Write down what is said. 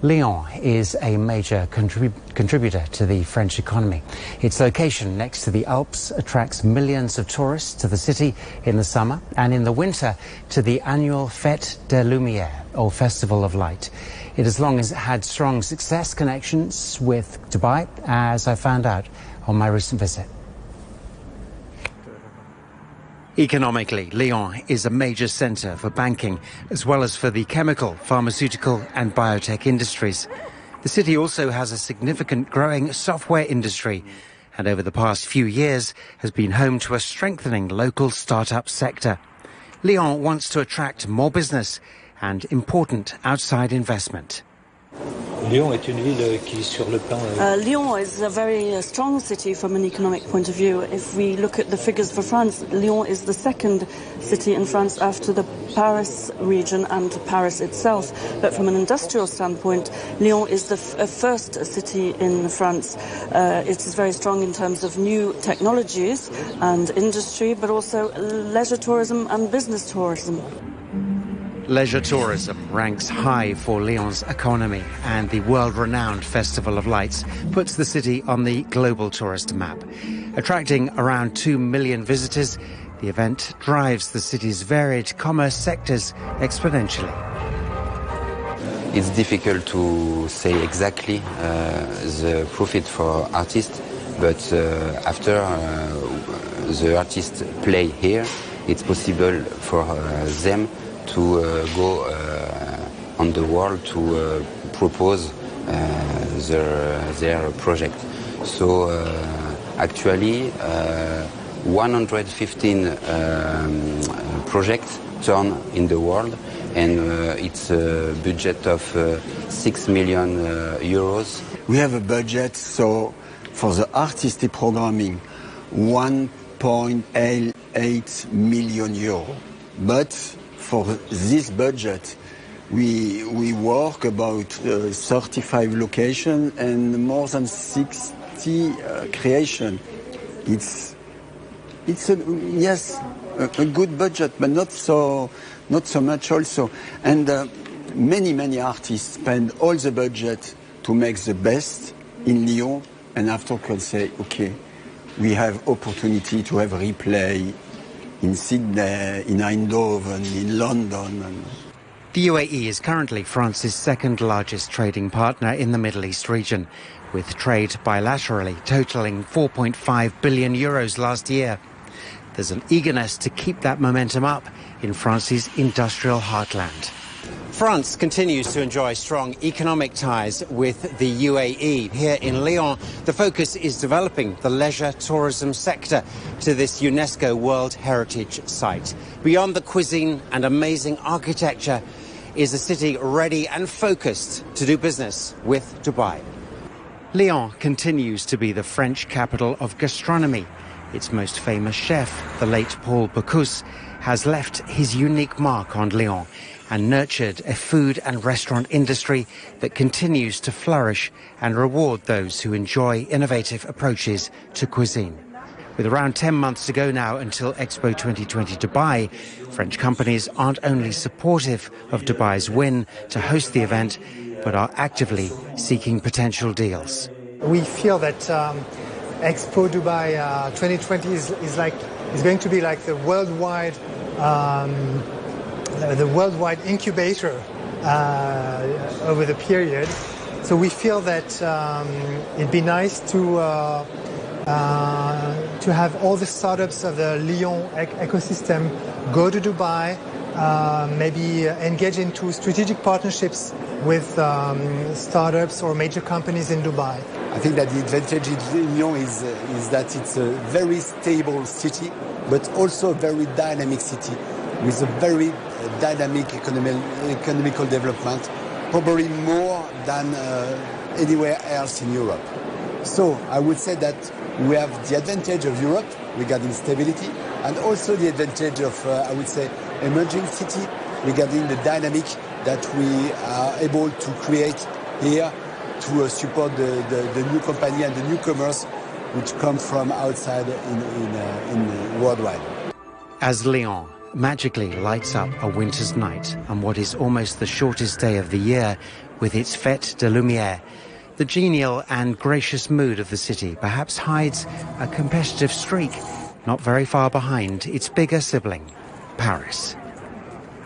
Lyon is a major contributor to the French economy. Its location next to the Alps attracts millions of tourists to the city in the summer and in the winter to the annual Fête des Lumières, or Festival of Light. It has long had strong success connections with Dubai, as I found out on my recent visit. Economically, Lyon is a major centre for banking, as well as for the chemical, pharmaceutical and biotech industries. The city also has a significant growing software industry, and over the past few years has been home to a strengthening local start-up sector. Lyon wants to attract more business and important outside investment. Lyon is a very strong city from an economic point of view. If we look at the figures for France, Lyon is the second city in France after the Paris region and Paris itself. But from an industrial standpoint, Lyon is the first city in France. It is very strong in terms of new technologies and industry, but also leisure tourism and business tourism. Leisure tourism ranks high for Lyon's economy, and the world-renowned Festival of Lights puts the city on the global tourist map. Attracting around 2 million visitors, the event drives the city's varied commerce sectors exponentially. It's difficult to say exactly the profit for artists, but after the artists play here, it's possible for them to go on the world to propose their project. So actually 115 projects turn in the world, and it's a budget of 6 million euros. We have a budget, so for the artistic programming, 1.8 million euro. But for this budget, we work about 35 locations and more than 60 creation. It's a good budget, but not so much also. And many artists spend all the budget to make the best in Lyon, and after can say, okay, we have opportunity to have replay in Sydney, in Eindhoven, in London. The UAE is currently France's second largest trading partner in the Middle East region, with trade bilaterally totalling 4.5 billion euros last year. There's an eagerness to keep that momentum up in France's industrial heartland. France continues to enjoy strong economic ties with the UAE. Here in Lyon, the focus is developing the leisure tourism sector to this UNESCO World Heritage Site. Beyond the cuisine and amazing architecture is a city ready and focused to do business with Dubai. Lyon continues to be the French capital of gastronomy. Its most famous chef, the late Paul Bocuse, has left his unique mark on Lyon and nurtured a food and restaurant industry that continues to flourish and reward those who enjoy innovative approaches to cuisine. With around 10 months to go now until Expo 2020 Dubai, French companies aren't only supportive of Dubai's win to host the event, but are actively seeking potential deals. We feel that Expo Dubai 2020 is going to be like the worldwide incubator over the period. So we feel that it'd be nice to have all the startups of the Lyon ecosystem go to Dubai, maybe engage into strategic partnerships with startups or major companies in Dubai. I think that the advantage in Lyon is that it's a very stable city, but also a very dynamic city with a very dynamic economical development, probably more than anywhere else in Europe. So I would say that we have the advantage of Europe regarding stability, and also the advantage of, I would say, emerging city regarding the dynamic that we are able to create here to support the new company and the newcomers which come from outside in worldwide. As Lyon magically lights up a winter's night on what is almost the shortest day of the year with its Fête de Lumière. The genial and gracious mood of the city perhaps hides a competitive streak not very far behind its bigger sibling, Paris.